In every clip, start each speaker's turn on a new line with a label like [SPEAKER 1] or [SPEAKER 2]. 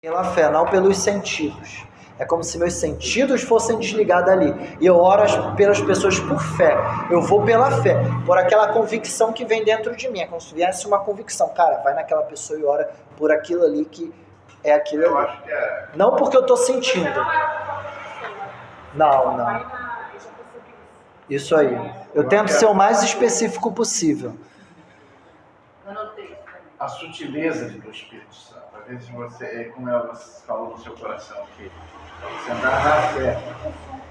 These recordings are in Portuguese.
[SPEAKER 1] Pela fé, não pelos sentidos. É como se meus sentidos fossem desligados ali. E eu oro pelas pessoas por fé. Eu vou pela fé, por aquela convicção que vem dentro de mim. É como se viesse uma convicção. Cara, vai naquela pessoa e ora por aquilo ali que é aquilo ali.
[SPEAKER 2] Eu acho que é.
[SPEAKER 1] Não porque eu estou sentindo. Não. Isso aí. Eu tento ser o mais específico possível.
[SPEAKER 2] A sutileza do Espírito Santo. Às vezes você, como ela falou no seu coração, que você andar na fé.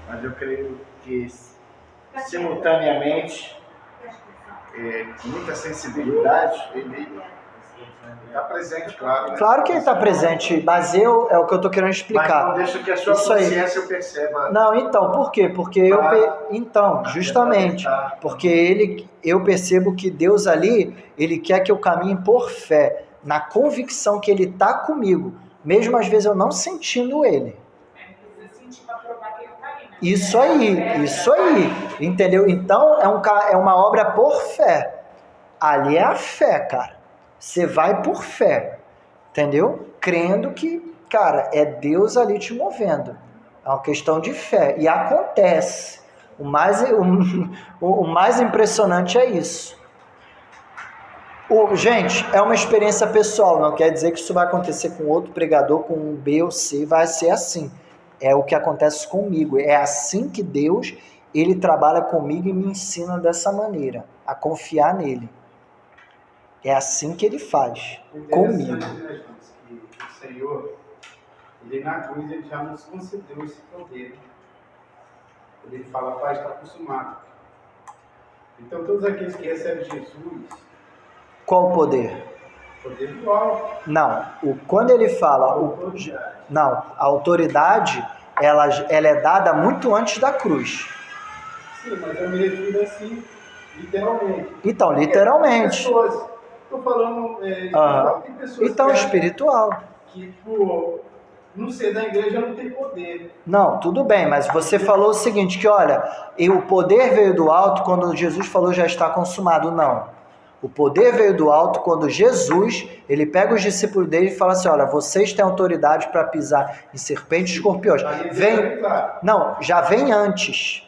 [SPEAKER 2] Mas eu creio que simultaneamente, com muita sensibilidade, ele está presente, claro. Né?
[SPEAKER 1] Claro que ele está presente, mas é o que eu estou querendo explicar.
[SPEAKER 2] Mas não deixa que a sua consciência perceba.
[SPEAKER 1] Não, então, por quê? Porque justamente, porque eu percebo que Deus ali, ele quer que eu caminhe por fé, na convicção que ele está comigo, mesmo às vezes eu não sentindo ele. Isso aí, entendeu? Então, é uma obra por fé. Ali é a fé, cara. Você vai por fé, entendeu? Crendo que, cara, é Deus ali te movendo. É uma questão de fé. E acontece. O mais impressionante é isso. Gente, é uma experiência pessoal. Não quer dizer que isso vai acontecer com outro pregador, com um B ou C. Vai ser assim. É o que acontece comigo. É assim que Deus, ele trabalha comigo e me ensina dessa maneira. A confiar nele. É assim que ele faz comigo.
[SPEAKER 3] Né, que o Senhor, ele na cruz, ele já nos concedeu esse poder. Ele fala, Pai, está consumado. Então, todos aqueles que recebem Jesus...
[SPEAKER 1] Qual o poder?
[SPEAKER 3] O poder do alto.
[SPEAKER 1] Não, quando ele fala... a autoridade, ela é dada muito antes da cruz.
[SPEAKER 3] Sim, mas eu me refiro assim, literalmente.
[SPEAKER 1] Então, literalmente.
[SPEAKER 3] Estou falando espiritual. Tem pessoas
[SPEAKER 1] então, espiritual.
[SPEAKER 3] Que, por não ser da igreja, não tem poder.
[SPEAKER 1] Não, tudo bem, mas você falou o seguinte, que olha, o poder veio do alto quando Jesus falou já está consumado. Não. O poder veio do alto quando Jesus, ele pega os discípulos dele e fala assim, olha, vocês têm autoridade para pisar em serpentes e escorpiões. Já vem antes.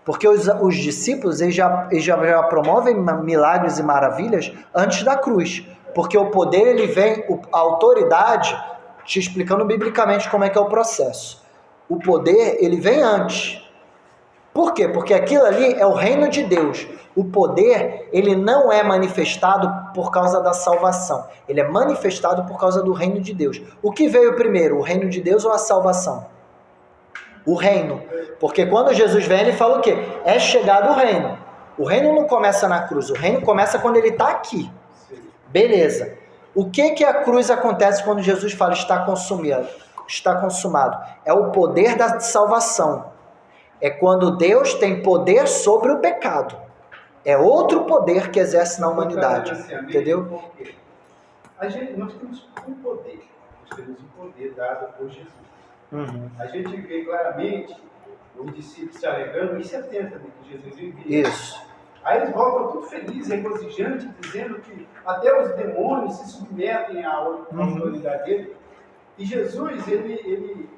[SPEAKER 1] Porque os discípulos eles já promovem milagres e maravilhas antes da cruz. Porque o poder, ele vem, a autoridade, te explicando biblicamente como é que é o processo. O poder, ele vem antes. Por quê? Porque aquilo ali é o reino de Deus. O poder, ele não é manifestado por causa da salvação. Ele é manifestado por causa do reino de Deus. O que veio primeiro, o reino de Deus ou a salvação? O reino. Porque quando Jesus vem, ele fala o quê? É chegado o reino. O reino não começa na cruz, o reino começa quando ele está aqui. Beleza. O que a cruz acontece quando Jesus fala está consumado? É o poder da salvação. É quando Deus tem poder sobre o pecado. É outro poder que exerce na humanidade. Entendeu?
[SPEAKER 3] Nós temos um poder. Nós temos um poder dado por Jesus.
[SPEAKER 1] Uhum.
[SPEAKER 3] A gente vê claramente os discípulos se alegrando em 70 de que Jesus envia.
[SPEAKER 1] Isso.
[SPEAKER 3] Aí eles voltam tudo felizes, regozijantes, dizendo que até os demônios se submetem à autoridade dele. E Jesus, ele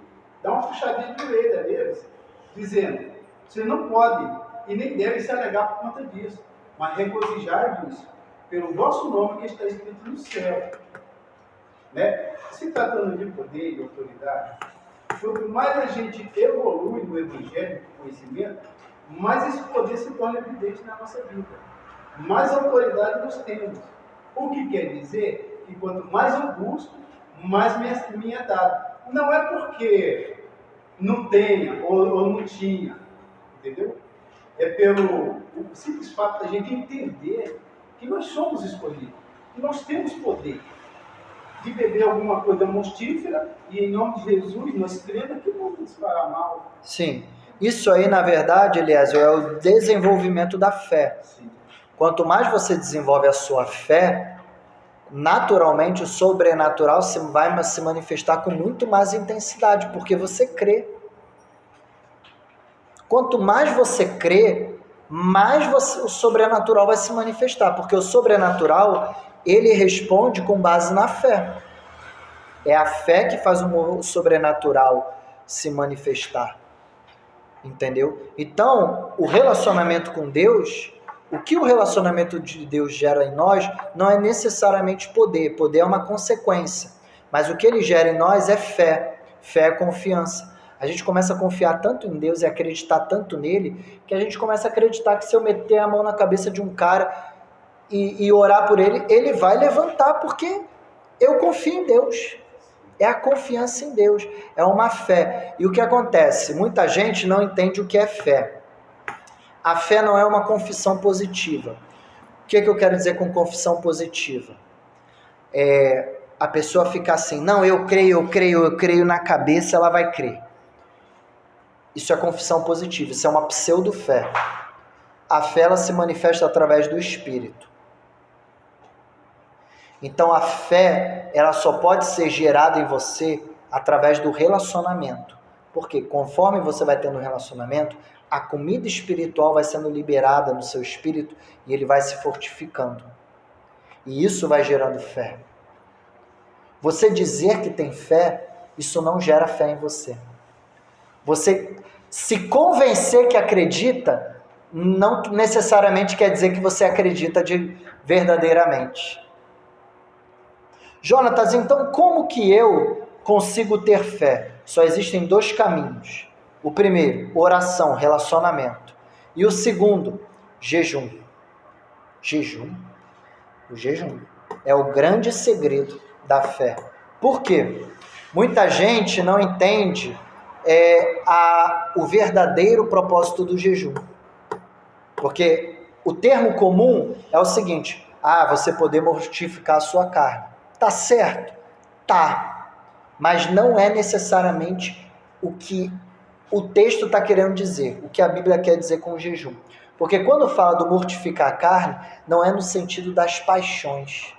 [SPEAKER 3] dá uma puxadinha de orelha neles, dizendo, você não pode e nem deve se alegar por conta disso, mas regozijar-vos pelo vosso nome que está escrito no céu. Né? Se tratando de poder e autoridade, quanto mais a gente evolui no evangelho, no conhecimento, mais esse poder se torna evidente na nossa vida. Mais autoridade nós temos. O que quer dizer que quanto mais eu busco, mais me é dado. Não é porque não tenha ou não tinha, entendeu? É pelo simples fato da gente entender que nós somos escolhidos, que nós temos poder de beber alguma coisa mortífera e em nome de Jesus nós cremos que não nos fará mal.
[SPEAKER 1] Sim. Isso aí, na verdade, Eliésio, é o desenvolvimento da fé.
[SPEAKER 3] Sim.
[SPEAKER 1] Quanto mais você desenvolve a sua fé, naturalmente o sobrenatural vai se manifestar com muito mais intensidade, porque você crê. Quanto mais você crê, mais o sobrenatural vai se manifestar, porque o sobrenatural, ele responde com base na fé. É a fé que faz o sobrenatural se manifestar. Entendeu? Então, o relacionamento com Deus, o que o relacionamento de Deus gera em nós não é necessariamente poder. Poder é uma consequência. Mas o que ele gera em nós é fé. Fé é confiança. A gente começa a confiar tanto em Deus e acreditar tanto nele, que a gente começa a acreditar que se eu meter a mão na cabeça de um cara e orar por ele, ele vai levantar, porque eu confio em Deus. É a confiança em Deus, é uma fé. E o que acontece? Muita gente não entende o que é fé. A fé não é uma confissão positiva. O que eu quero dizer com confissão positiva? A pessoa fica assim, não, eu creio na cabeça, ela vai crer. Isso é confissão positiva, isso é uma pseudo-fé. A fé, ela se manifesta através do Espírito. Então a fé, ela só pode ser gerada em você através do relacionamento. Porque conforme você vai tendo um relacionamento, a comida espiritual vai sendo liberada no seu espírito e ele vai se fortificando. E isso vai gerando fé. Você dizer que tem fé, isso não gera fé em você. Você se convencer que acredita, não necessariamente quer dizer que você acredita verdadeiramente. Jonatas, então como que eu consigo ter fé? Só existem 2 caminhos. O primeiro, oração, relacionamento. E o segundo, jejum. Jejum. O jejum é o grande segredo da fé. Por quê? Muita gente não entende o verdadeiro propósito do jejum. Porque o termo comum é o seguinte, você poder mortificar a sua carne. Tá certo? Tá. Mas não é necessariamente o que o texto está querendo dizer, o que a Bíblia quer dizer com o jejum. Porque quando fala do mortificar a carne, não é no sentido das paixões.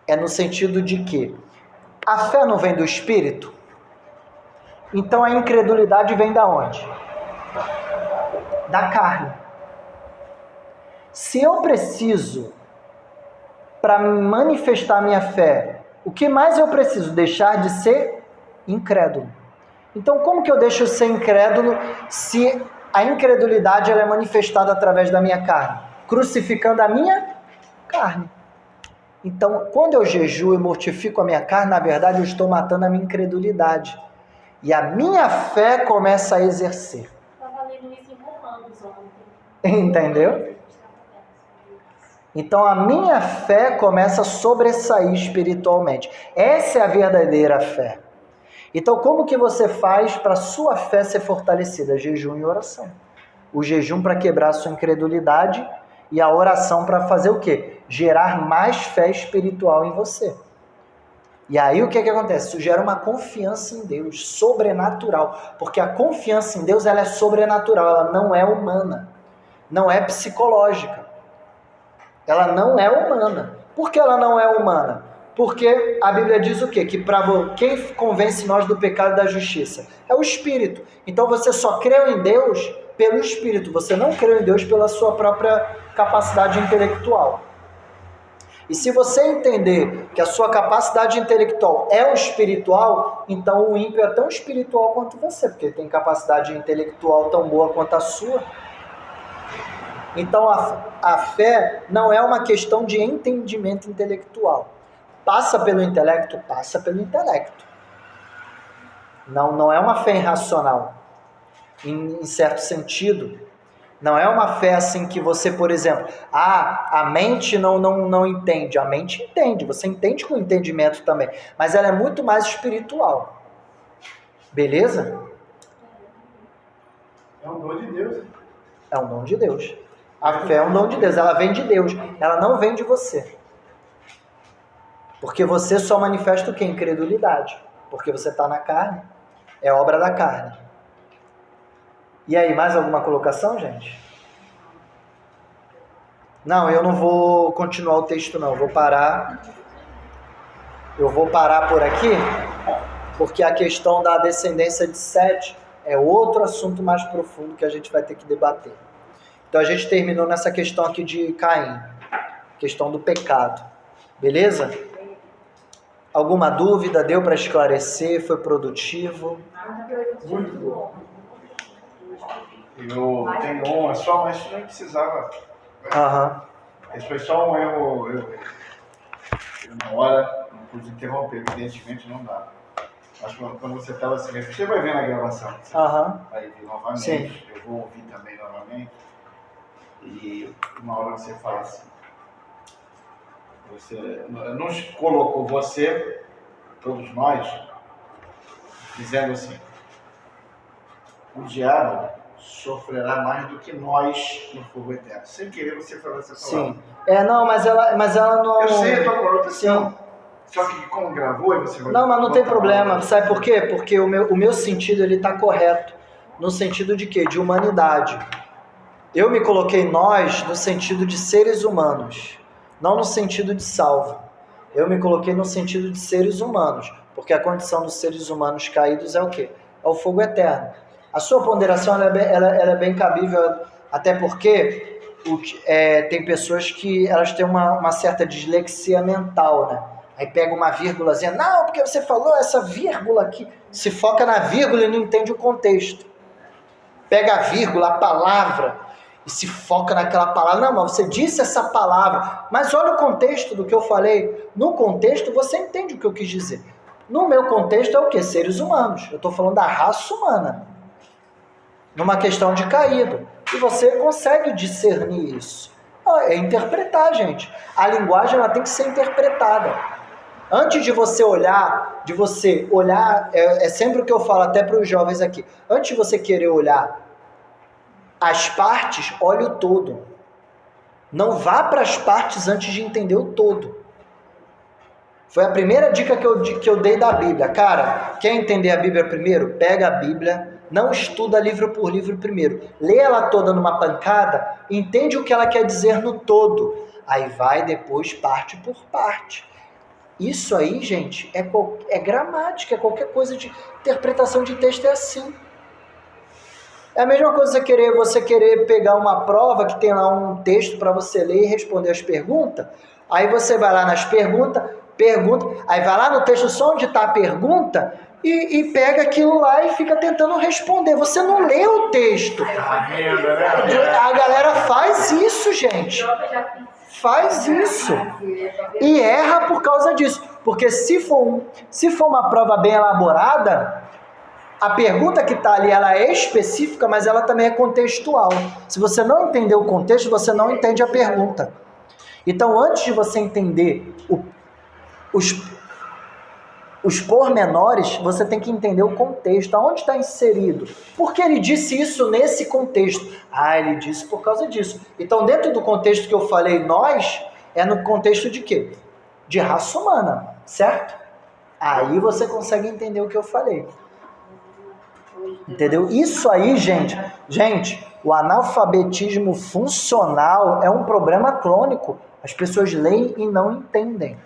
[SPEAKER 1] É no sentido de que a fé não vem do Espírito? Então a incredulidade vem da onde? Da carne. Se eu preciso, para manifestar minha fé, o que mais eu preciso? Deixar de ser incrédulo. Então, como que eu deixo de ser incrédulo se a incredulidade ela é manifestada através da minha carne? Crucificando a minha carne. Então, quando eu jejuo e mortifico a minha carne, na verdade eu estou matando a minha incredulidade. E a minha fé começa a exercer.
[SPEAKER 4] Estava lendo isso em Romanos ontem.
[SPEAKER 1] Entendeu? Então a minha fé começa a sobressair espiritualmente. Essa é a verdadeira fé. Então como que você faz para a sua fé ser fortalecida? Jejum e oração. O jejum para quebrar a sua incredulidade e a oração para fazer o quê? Gerar mais fé espiritual em você. E aí o que acontece? Isso gera uma confiança em Deus, sobrenatural. Porque a confiança em Deus ela é sobrenatural, ela não é humana. Não é psicológica. Ela não é humana. Por que ela não é humana? Porque a Bíblia diz o quê? Que quem convence nós do pecado e da justiça? É o Espírito. Então você só creu em Deus pelo Espírito. Você não creu em Deus pela sua própria capacidade intelectual. E se você entender que a sua capacidade intelectual é o espiritual, então o ímpio é tão espiritual quanto você, porque ele tem capacidade intelectual tão boa quanto a sua. Então a fé não é uma questão de entendimento intelectual. Passa pelo intelecto? Passa pelo intelecto. Não é uma fé irracional, em certo sentido. Não é uma fé assim que você, por exemplo, a mente não entende. A mente entende, você entende com entendimento também, mas ela é muito mais espiritual. Beleza?
[SPEAKER 3] É um dom de Deus.
[SPEAKER 1] É um dom de Deus. A fé é um dom de Deus, ela vem de Deus, ela não vem de você. Porque você só manifesta o que? Incredulidade. Porque você está na carne, é obra da carne. E aí, mais alguma colocação, gente? Não, eu não vou continuar o texto não, eu vou parar por aqui, porque a questão da descendência de Sete é outro assunto mais profundo que a gente vai ter que debater. Então a gente terminou nessa questão aqui de Caim, questão do pecado, beleza? Alguma dúvida? Deu para esclarecer? Foi produtivo?
[SPEAKER 3] Muito bom.
[SPEAKER 2] Eu tenho uma só, mas nem precisava.
[SPEAKER 1] Aham.
[SPEAKER 2] Esse foi só um erro. Eu na hora, não pude interromper, evidentemente não dá. Mas quando você estava assim, você vai ver na gravação. Você
[SPEAKER 1] Aham.
[SPEAKER 2] vai ver novamente,
[SPEAKER 1] Sim.
[SPEAKER 2] eu vou ouvir também novamente. E uma hora você fala assim. Você não colocou você, todos nós, dizendo assim: o diabo sofrerá mais do que nós no fogo eterno. Sem querer você falou essa palavra.
[SPEAKER 1] Sim. Não, mas ela não...
[SPEAKER 2] Eu sei, eu tô com outra
[SPEAKER 1] Sim.
[SPEAKER 2] Só que como gravou e você vai...
[SPEAKER 1] Não, mas não tem problema. Sabe por quê? Porque o meu sentido ele está correto. No sentido de quê? De humanidade. Eu me coloquei nós no sentido de seres humanos, não no sentido de salvo. Eu me coloquei no sentido de seres humanos, porque a condição dos seres humanos caídos é o quê? É o fogo eterno. A sua ponderação ela é bem cabível, até porque tem pessoas que elas têm uma certa dislexia mental, né? Aí pega uma vírgulazinha, não, porque você falou essa vírgula aqui, se foca na vírgula e não entende o contexto. Pega a vírgula, a palavra, e se foca naquela palavra. Não, mas você disse essa palavra, mas olha o contexto do que eu falei. No contexto você entende o que eu quis dizer. No meu contexto é o quê? Seres humanos. Eu estou falando da raça humana. Numa questão de caído. E você consegue discernir isso. É interpretar, gente. A linguagem ela tem que ser interpretada. Antes de você olhar, é sempre o que eu falo até para os jovens aqui. Antes de você querer olhar as partes, olhe o todo. Não vá para as partes antes de entender o todo. Foi a primeira dica que eu dei da Bíblia. Cara, quer entender a Bíblia primeiro? Pega a Bíblia, não estuda livro por livro primeiro. Lê ela toda numa pancada, entende o que ela quer dizer no todo. Aí vai depois parte por parte. Isso aí, gente, é gramática, é qualquer coisa de interpretação de texto é assim. É a mesma coisa você querer pegar uma prova que tem lá um texto para você ler e responder as perguntas. Aí você vai lá nas perguntas, aí vai lá no texto só onde está a pergunta e pega aquilo lá e fica tentando responder. Você não lê o texto. A galera faz isso, gente. Faz isso. E erra por causa disso. Porque se for uma prova bem elaborada, a pergunta que está ali, ela é específica, mas ela também é contextual. Se você não entender o contexto, você não entende a pergunta. Então, antes de você entender os pormenores, você tem que entender o contexto, aonde está inserido. Por que ele disse isso nesse contexto? Ele disse por causa disso. Então, dentro do contexto que eu falei, nós, é no contexto de quê? De raça humana, certo? Aí você consegue entender o que eu falei. Entendeu? Isso aí, gente, o analfabetismo funcional é um problema crônico. As pessoas leem e não entendem.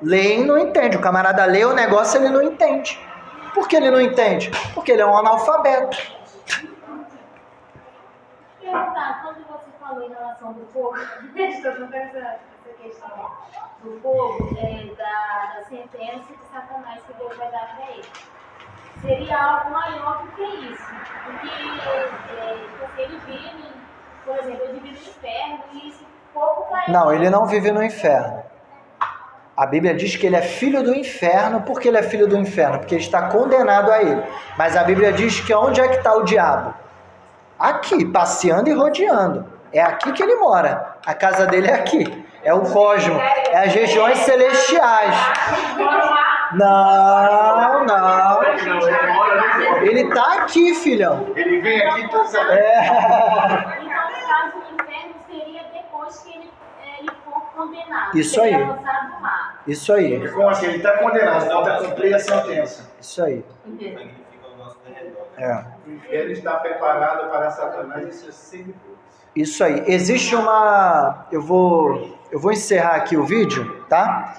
[SPEAKER 1] Leem e não entende. O camarada lê o negócio e ele não entende. Por que ele não entende? Porque ele é um analfabeto.
[SPEAKER 4] Perguntar, quando você falou em relação do fogo, estou com essa questão do fogo, da sentença de Satanás que Deus vai dar para ele. Seria algo maior do que isso. Porque ele vive, por exemplo, ele vive no inferno e esse fogo vai...
[SPEAKER 1] Não, ele não vive no inferno. A Bíblia diz que ele é filho do inferno. Por que ele é filho do inferno? Porque ele está condenado a ele. Mas a Bíblia diz que onde é que está o diabo? Aqui, passeando e rodeando. É aqui que ele mora. A casa dele é aqui. É o cosmo. É as regiões celestiais. Não. Ele está aqui, filhão.
[SPEAKER 2] Ele vem aqui e tudo certo.
[SPEAKER 4] Então, no caso, o inferno seria depois que ele for condenado.
[SPEAKER 1] Isso aí.
[SPEAKER 4] Seria lançado no mar.
[SPEAKER 1] Isso aí.
[SPEAKER 2] Como assim? Ele está condenado, não está cumprindo a sentença.
[SPEAKER 1] Isso aí.
[SPEAKER 3] O inferno está preparado para Satanás e seus seguidores.
[SPEAKER 1] Isso aí. Existe uma... Eu vou encerrar aqui o vídeo, tá?